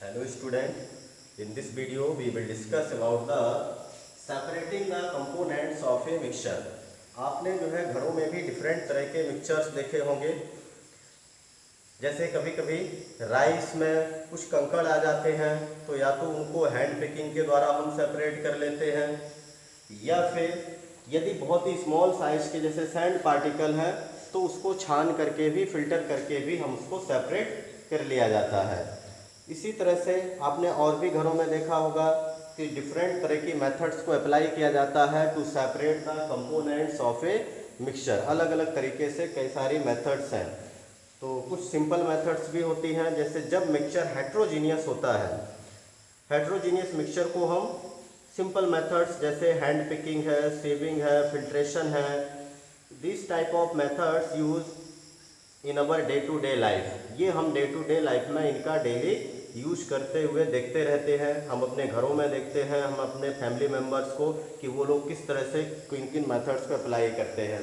Hello student, in this video we will discuss about the separating the components of a mixture। आपने जो है घरों में भी डिफरेंट तरह के मिक्सचर्स देखे होंगे। जैसे कभी कभी राइस में कुछ कंकड़ आ जाते हैं तो या तो उनको हैंड पिकिंग के द्वारा हम सेपरेट कर लेते हैं, या फिर यदि बहुत ही स्मॉल साइज के जैसे सैंड पार्टिकल है तो उसको छान करके भी फिल्टर करके भी हम उसको सेपरेट कर लिया जाता है। इसी तरह से आपने और भी घरों में देखा होगा कि डिफरेंट तरह की मेथड्स को अप्लाई किया जाता है to separate the components of a mixture. अलग अलग तरीके से कई सारी मेथड्स हैं। तो कुछ सिंपल मेथड्स भी होती हैं, जैसे जब मिक्सचर हेट्रोजीनियस होता है, हेट्रोजीनियस मिक्सचर को हम सिंपल मेथड्स जैसे हैंड पिकिंग है, सीविंग है, फिल्ट्रेशन है, this type of methods use in our day to day life. ये हम डे टू डे लाइफ में इनका डेली यूज करते हुए देखते रहते हैं। हम अपने घरों में देखते हैं, हम अपने फैमिली मेम्बर्स को कि वो लोग किस तरह से किन किन मेथड्स को अप्लाई करते हैं।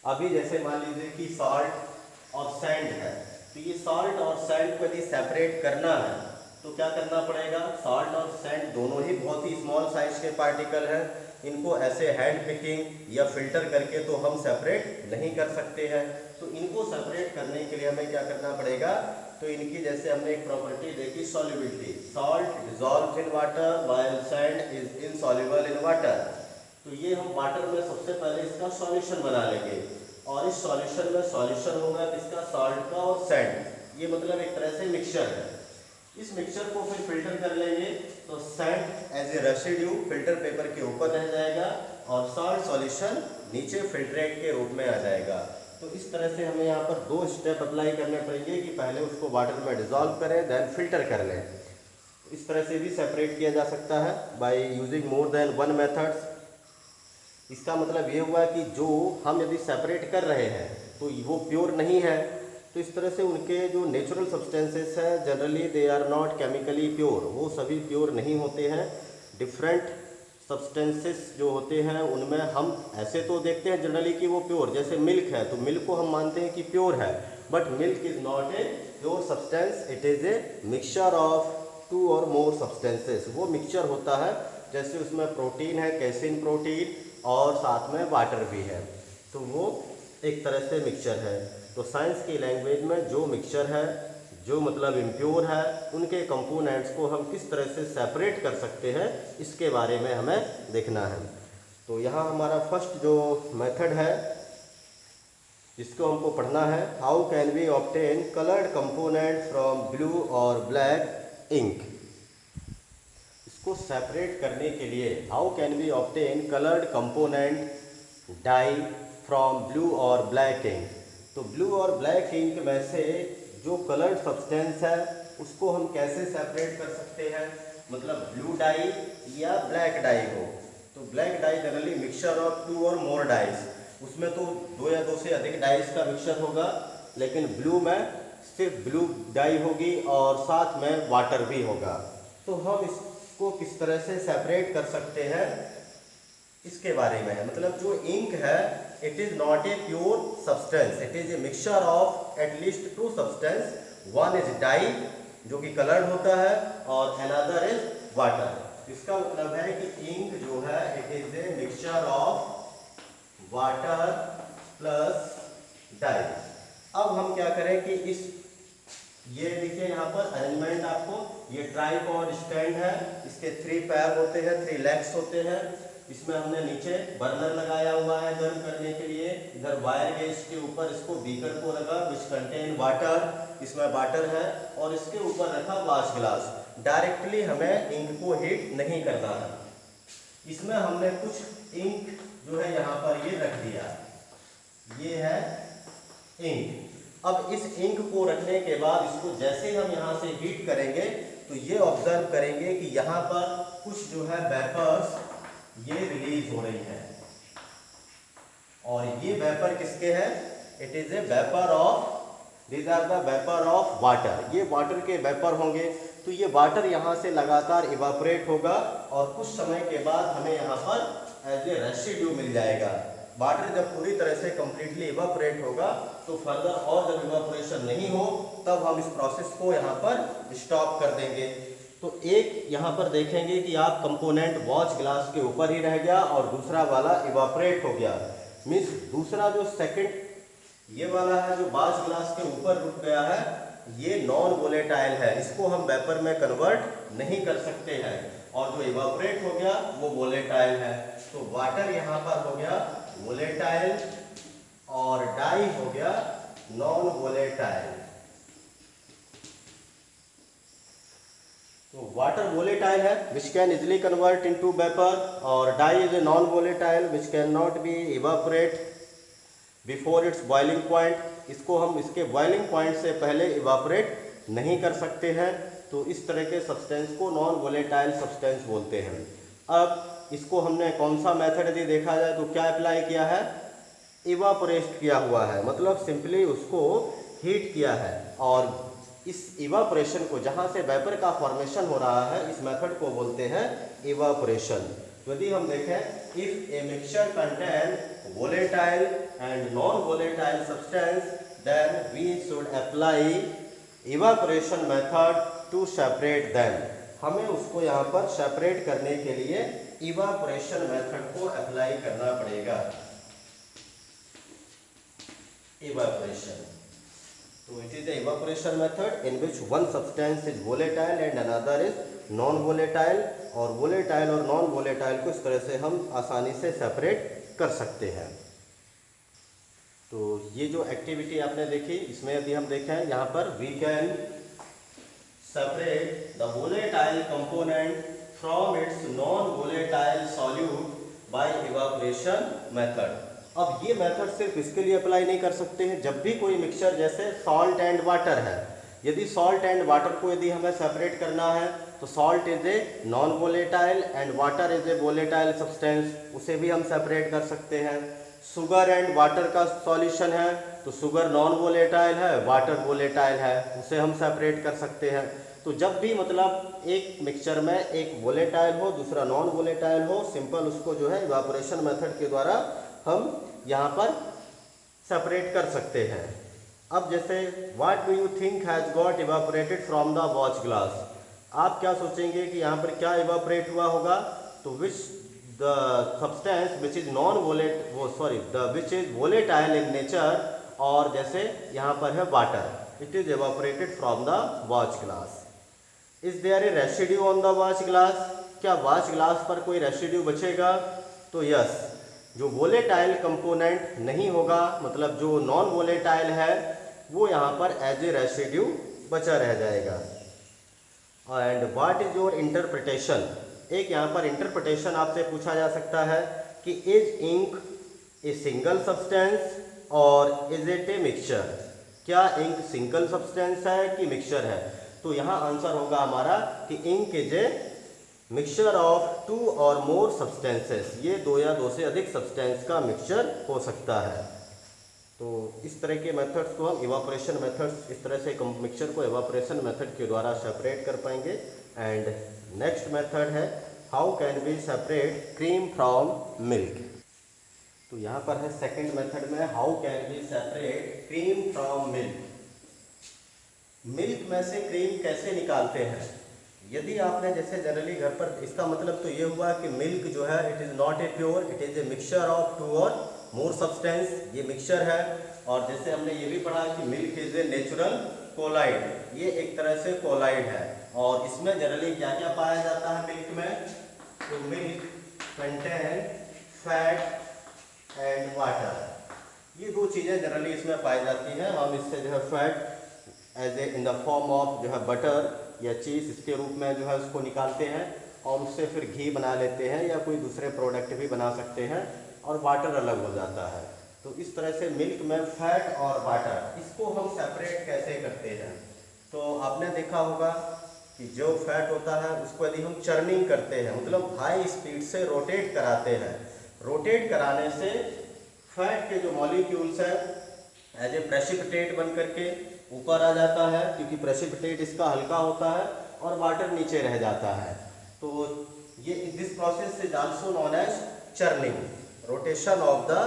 अभी जैसे मान लीजिए कि सॉल्ट और सैंड है, तो ये सॉल्ट और सैंड को यदि सेपरेट करना है तो क्या करना पड़ेगा। सॉल्ट और सैंड दोनों ही बहुत ही स्मॉल साइज के पार्टिकल हैं। इनको ऐसे हैंड पिकिंग या फिल्टर करके तो हम सेपरेट नहीं कर सकते हैं। तो इनको सेपरेट करने के लिए हमें क्या करना पड़ेगा, तो इनकी जैसे हमने एक प्रॉपर्टी देखी solubility, salt dissolves in water while sand is insoluble in water. तो ये हम वाटर में सबसे पहले इसका सॉल्यूशन बना लेंगे और इस सॉल्यूशन में सॉल्यूशन होगा किसका, सॉल्ट का और सैंड। ये मतलब एक तरह से मिक्सचर है। इस मिक्सचर को फिर फिल्टर कर लेंगे तो sand as a residue filter paper के ऊपर रह जाएगा और सॉल्ट सॉल्यूशन नीचे फिल्ट्रेट के रूप में आ जाएगा। तो इस तरह से हमें यहाँ पर दो स्टेप अप्लाई करने पड़ेंगे कि पहले उसको वाटर में डिसॉल्व करें देन फिल्टर कर लें। इस तरह से भी सेपरेट किया जा सकता है by using more than one methods. इसका मतलब ये हुआ कि जो हम यदि सेपरेट कर रहे हैं तो वो प्योर नहीं है, तो इस तरह से उनके जो नेचुरल सब्सटेंसेस हैं generally they are not chemically pure, वो सभी प्योर नहीं होते हैं। डिफरेंट सब्सटेंसेस जो होते हैं उनमें हम ऐसे तो देखते हैं जनरली कि वो प्योर, जैसे मिल्क है तो मिल्क को हम मानते हैं कि प्योर है, but milk is not a pure substance, it is a mixture of two और मोर सब्सटेंसेस। वो मिक्सचर होता है जैसे उसमें प्रोटीन है, कैसिन प्रोटीन, और साथ में वाटर भी है, तो वो एक तरह से मिक्सचर है। तो साइंस की लैंग्वेज में जो मिक्सचर है, जो मतलब इम्प्योर है, उनके कंपोनेंट्स को हम किस तरह से सेपरेट कर सकते हैं इसके बारे में हमें देखना है। तो यहाँ हमारा फर्स्ट जो मेथड है जिसको हमको पढ़ना है, how can we obtain coloured component from blue और ब्लैक इंक। इसको सेपरेट करने के लिए how can we obtain coloured component dye from blue और ब्लैक इंक। तो ब्लू और ब्लैक इंक में से जो कलर्ड सब्सटेंस है उसको हम कैसे सेपरेट कर सकते हैं, मतलब ब्लू डाई या ब्लैक डाई हो। तो black dye generally mixture of two और मोर डाइज, उसमें तो दो या दो से अधिक डाइज का मिक्सचर होगा, लेकिन ब्लू में सिर्फ ब्लू डाई होगी और साथ में वाटर भी होगा। तो हम इसको किस तरह से सेपरेट कर सकते हैं इसके बारे में है। मतलब जो इंक है it is not a pure substance, it is a mixture of at least two substance, one is dye जो कि कलर्ड होता है और अनदर इज वाटर। इसका मतलब है कि इंक जो है it is a mixture of water plus dye. अब हम क्या करें कि इस ये देखिए यहाँ पर अरेंजमेंट, आपको ये ट्राइपॉड स्टैंड है, इसके 3 पैर होते हैं, 3 लेग्स होते हैं। इसमें हमने नीचे बर्नर लगाया हुआ है गर्म करने के लिए, इधर वायर गैस के ऊपर इसको बीकर को रखा विच कंटेन वाटर, इसमें वाटर है, और इसके ऊपर रखा वॉश ग्लास। डायरेक्टली हमें इंक को हीट नहीं करना है। इसमें हमने कुछ इंक जो है यहाँ पर ये रख दिया, ये है इंक। अब इस इंक को रखने के बाद इसको जैसे हम यहाँ से हीट करेंगे तो ये ऑब्जर्व करेंगे कि यहाँ पर कुछ जो है वेपर्स ये रिलीज हो रही है, और ये वेपर किसके हैं, it is a vapour of, these are the vapour of water. ये वाटर के वेपर होंगे, तो ये वाटर यहाँ से लगातार इवापोरेट होगा और कुछ समय के बाद हमें यहाँ पर एज ए रेसिड्यू मिल जाएगा। वाटर जब पूरी तरह से कंप्लीटली इवापोरेट होगा तो फर्दर और जब इवापोरेशन नहीं हो तब हम इस प्रोसेस को यहाँ पर स्टॉप कर देंगे। तो एक यहाँ पर देखेंगे कि आप कंपोनेंट वॉच ग्लास के ऊपर ही रह गया और दूसरा वाला इवापोरेट हो गया। मीन्स दूसरा जो सेकंड ये वाला है जो वॉच ग्लास के ऊपर रुक गया है ये नॉन वोलेटाइल है, इसको हम वेपर में कन्वर्ट नहीं कर सकते हैं। और जो इवापोरेट हो गया वो वोलेटाइल है। तो वाटर यहाँ पर हो गया वोलेटाइल और डाई हो गया नॉन वोलेटाइल। तो वाटर वोलेटाइल है which can easily convert into vapour और dye is a non volatile which can not be evaporate before its boiling point. इसको हम इसके बॉइलिंग पॉइंट से पहले इवापोरेट नहीं कर सकते हैं। तो इस तरह के सब्सटेंस को नॉन वोलेटाइल सब्सटेंस बोलते हैं। अब इसको हमने कौन सा मेथड यदि देखा जाए तो क्या अप्लाई किया है, इवापोरेट किया हुआ है, मतलब सिंपली उसको हीट किया है। और इस इवापोरेशन को जहाँ से वेपर का फॉर्मेशन हो रहा है इस मेथड को बोलते हैं इवापोरेशन। यदि हम देखें if a mixture contain volatile and non-volatile substance then we should apply evaporation method to separate them। हमें उसको यहाँ पर सेपरेट करने के लिए evaporation method को अप्लाई करना पड़ेगा। evaporation तो it is the evaporation method in which one substance is volatile and another is non-volatile और volatile और non-volatile को इस तरह से हम आसानी से सेपरेट कर सकते हैं। तो ये जो एक्टिविटी आपने देखी इसमें यदि हम देखें यहाँ पर we can separate the volatile component from its non volatile solute by evaporation method. अब ये मेथड सिर्फ इसके लिए अप्लाई नहीं कर सकते हैं, जब भी कोई मिक्सचर जैसे सॉल्ट एंड वाटर है, यदि सॉल्ट एंड वाटर को यदि हमें सेपरेट करना है तो salt is a non volatile and water is a volatile substance, उसे भी हम सेपरेट कर सकते हैं। शुगर एंड वाटर का सॉल्यूशन है तो शुगर नॉन वोलेटाइल है, वाटर वोलेटाइल है, उसे हम सेपरेट कर सकते हैं। तो जब भी मतलब एक मिक्सचर में एक वोलेटाइल हो दूसरा नॉन वोलेटाइल हो, सिंपल उसको जो है इवापोरेशन मेथड के द्वारा हम यहाँ पर सेपरेट कर सकते हैं। अब जैसे what do you think has got evaporated from the watch glass, आप क्या सोचेंगे कि यहाँ पर क्या इवापोरेट हुआ होगा, तो which the substance which is non वोलेट which is volatile in nature, और जैसे यहाँ पर है water, it is evaporated from the watch glass. Is there a residue on the watch glass, क्या वॉच ग्लास पर कोई रेसिड्यू बचेगा, तो यस, जो वोलेटाइल कंपोनेंट नहीं होगा मतलब जो नॉन वोलेटाइल है वो यहाँ पर एज ए रेसिड्यू बचा रह जाएगा। And what is your interpretation, एक यहाँ पर इंटरप्रिटेशन आपसे पूछा जा सकता है कि is ink a single substance और इज इट ए मिक्सचर, क्या इंक सिंगल सब्सटेंस है कि मिक्सचर है, तो यहाँ आंसर होगा हमारा कि ink is a mixture of 2 और मोर सब्सटेंसेस, ये 2 या 2 से अधिक सब्सटेंस का मिक्सचर हो सकता है। तो इस तरह के मेथड्स को हम इवापोरेशन मेथड्स, इस तरह से मिक्सचर को इवापोरेशन मेथड के द्वारा सेपरेट कर पाएंगे। एंड नेक्स्ट मेथड है how can we separate cream from milk. तो यहाँ पर है सेकंड मेथड में how can we separate cream from milk. Milk में से क्रीम कैसे निकालते हैं, यदि आपने जैसे जनरली घर पर, इसका मतलब तो ये हुआ कि मिल्क जो है it is not a pure, it is a mixture of 2 और मोर सब्सटेंस, ये मिक्सचर है। और जैसे हमने ये भी पढ़ा कि milk is a natural colloid, ये एक तरह से कोलाइड है। और इसमें जनरली क्या क्या पाया जाता है मिल्क में, तो milk contain fat and water, ये 2 चीज़ें जनरली इसमें पाई जाती हैं। हम इससे जो है fat as a in the form of जो है बटर या चीज़ इसके रूप में जो है उसको निकालते हैं और उससे फिर घी बना लेते हैं या कोई दूसरे प्रोडक्ट भी बना सकते हैं, और वाटर अलग हो जाता है। तो इस तरह से मिल्क में फैट और वाटर, इसको हम सेपरेट कैसे करते हैं, तो आपने देखा होगा कि जो फैट होता है उसको यदि हम चर्निंग करते हैं, मतलब हाई स्पीड से रोटेट कराते हैं, रोटेट कराने से फैट के जो मॉलिक्यूल्स हैं एज ए प्रेसिपिटेट बन करके ऊपर आ जाता है, क्योंकि प्रेसिपिटेट इसका हल्का होता है और वाटर नीचे रह जाता है। तो ये this process is also known as churning, rotation of the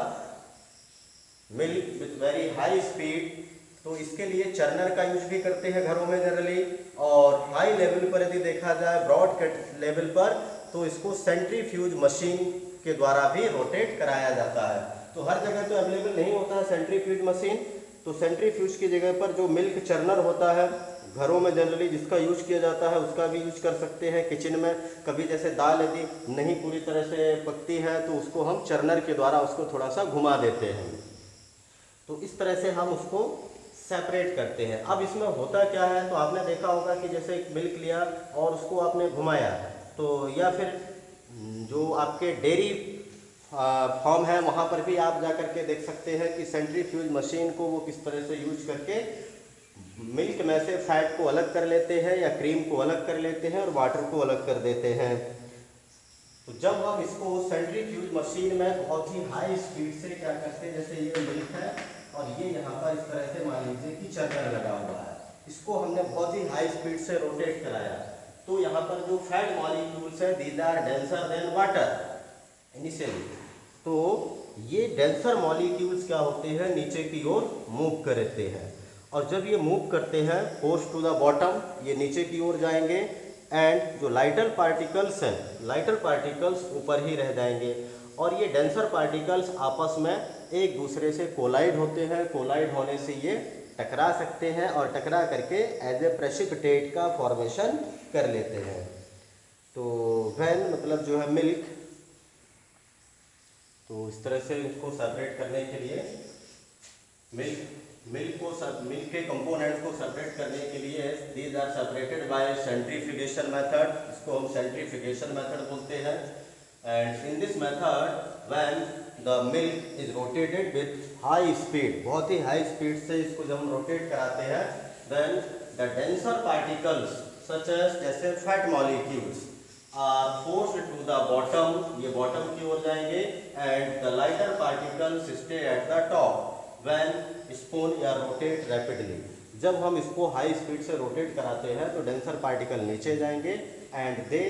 milk with very high speed, तो इसके लिए चर्नर का यूज भी करते हैं घरों में जनरली। और हाई लेवल पर यदि देखा जाए, ब्रॉड कट लेवल पर, तो इसको सेंट्रीफ्यूज मशीन के द्वारा भी रोटेट कराया जाता है। तो हर जगह तो अवेलेबल नहीं होता है सेंट्रीफ्यूज मशीन, तो सेंट्रीफ्यूज की जगह पर जो मिल्क चर्नर होता है घरों में जनरली जिसका यूज किया जाता है उसका भी यूज कर सकते हैं किचन में। कभी जैसे दाल यदि नहीं पूरी तरह से पकती है तो उसको हम चर्नर के द्वारा उसको थोड़ा सा घुमा देते हैं, तो इस तरह से हम उसको सेपरेट करते हैं। अब इसमें होता क्या है, तो आपने देखा होगा कि जैसे एक मिल्क लिया और उसको आपने घुमाया, तो या फिर जो आपके डेयरी फॉर्म है वहाँ पर भी आप जा करके देख सकते हैं कि सेंट्रीफ्यूज मशीन को वो किस तरह से यूज करके मिल्क में से फैट को अलग कर लेते हैं या क्रीम को अलग कर लेते हैं और वाटर को अलग कर देते हैं। तो जब हम इसको सेंट्रीफ्यूज मशीन में बहुत ही हाई स्पीड से क्या करते हैं, जैसे ये मिल्क है और ये यहाँ पर इस तरह से मान लीजिए कि चर्नर लगा हुआ है, इसको हमने बहुत ही हाई स्पीड से रोटेट कराया, तो यहाँ पर जो फैट मॉलिक्यूल्स है these are denser than water initially, तो ये डेंसर मॉलिक्यूल्स क्या होते हैं, नीचे की ओर मूव करते हैं, और जब ये मूव करते हैं पोस्ट टू द बॉटम, ये नीचे की ओर जाएंगे, एंड जो लाइटर पार्टिकल्स हैं, लाइटर पार्टिकल्स ऊपर ही रह जाएंगे, और ये डेंसर पार्टिकल्स आपस में एक दूसरे से कोलाइड होते हैं, कोलाइड होने से ये टकरा सकते हैं और टकरा करके एज ए प्रेसिपिटेट का फॉर्मेशन कर लेते हैं। तो व्हेन मतलब जो है मिल्क, तो इस तरह से इसको सेपरेट करने के लिए मिल्क के कंपोनेंट्स को सेपरेट करने के लिए these are separated by centrifugation method, इसको हम सेंट्रीफ्यूगेशन मेथड बोलते हैं। And in this method when the milk is rotated with high speed, बहुत ही हाई स्पीड से इसको जब हम रोटेट कराते हैं, then the denser particles such as जैसे fat molecules are forced to the bottom, ये बॉटम की ओर जाएंगे, and the lighter particles stay at the top when spun या रोटेट रैपिडली। जब हम इसको हाई स्पीड से रोटेट कराते हैं तो डेंसर पार्टिकल नीचे जाएंगे and they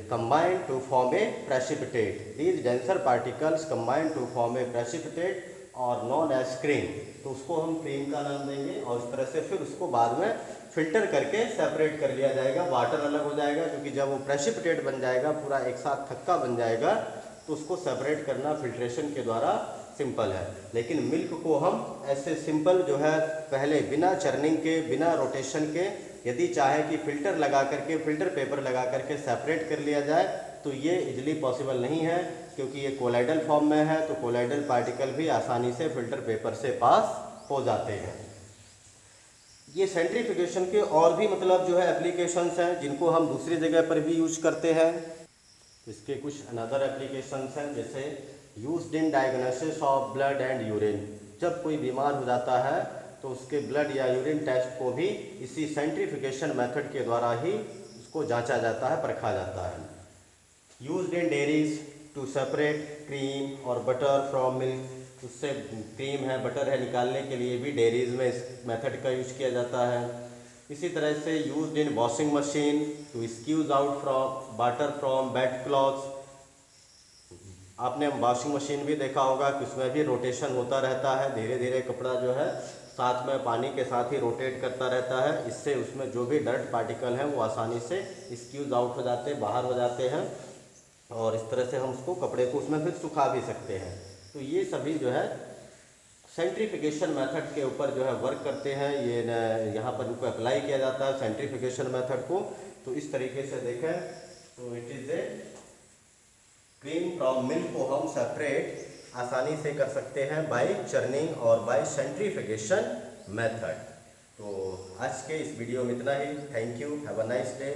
combine to form a precipitate. These denser particles combine to form a precipitate और known as cream, तो उसको हम क्रीम का नाम देंगे, और इस तरह से फिर उसको बाद में फिल्टर करके सेपरेट कर लिया जाएगा, वाटर अलग हो जाएगा, क्योंकि जब वो प्रेसिपिटेट बन जाएगा, पूरा एक साथ थक्का बन जाएगा, तो उसको सेपरेट करना फिल्ट्रेशन के द्वारा सिंपल है। लेकिन मिल्क को हम ऐसे सिंपल जो है पहले बिना चर्निंग के, बिना रोटेशन के, यदि चाहे कि फिल्टर लगा करके, फिल्टर पेपर लगा करके सेपरेट कर लिया जाए, तो ये इजीली पॉसिबल नहीं है, क्योंकि ये कोलाइडल फॉर्म में है, तो कोलाइडल पार्टिकल भी आसानी से फिल्टर पेपर से पास हो जाते हैं। ये सेंट्रीफ्यूगेशन के और भी मतलब जो है एप्लीकेशंस हैं जिनको हम दूसरी जगह पर भी यूज करते हैं। इसके कुछ अनदर एप्लीकेशंस हैं, जैसे used in diagnosis of blood and urine. जब कोई बीमार हो जाता है तो उसके ब्लड या यूरिन टेस्ट को भी इसी सेंट्रीफ्यूगेशन मेथड के द्वारा ही उसको जांचा जाता है, परखा जाता है। Used in dairies to separate cream और बटर फ्रॉम मिल्क, उससे क्रीम है, बटर है निकालने के लिए भी डेयरीज में इस मेथड का यूज किया जाता है। इसी तरह से used in washing machine to squeeze out from water from wet clothes. आपने वॉशिंग मशीन भी देखा होगा कि उसमें भी रोटेशन होता रहता है, धीरे धीरे कपड़ा जो है साथ में पानी के साथ ही रोटेट करता रहता है, इससे उसमें जो भी डर्ट पार्टिकल हैं वो आसानी से स्क्यूज आउट हो जाते हैं, बाहर हो जाते हैं, और इस तरह से हम उसको कपड़े को उसमें फिर सुखा भी सकते हैं। तो ये सभी जो है सेंट्रीफ्यूगेशन मेथड के ऊपर जो है वर्क करते हैं, ये यहाँ पर इनको अप्लाई किया जाता है सेंट्रीफ्यूगेशन मेथड को। तो इस तरीके से देखें तो it is a cream from milk को हम सेपरेट आसानी से कर सकते हैं बाय चर्निंग और बाय सेंट्रीफ्यूगेशन मेथड। तो आज के इस वीडियो में इतना ही। Thank you, have a nice day.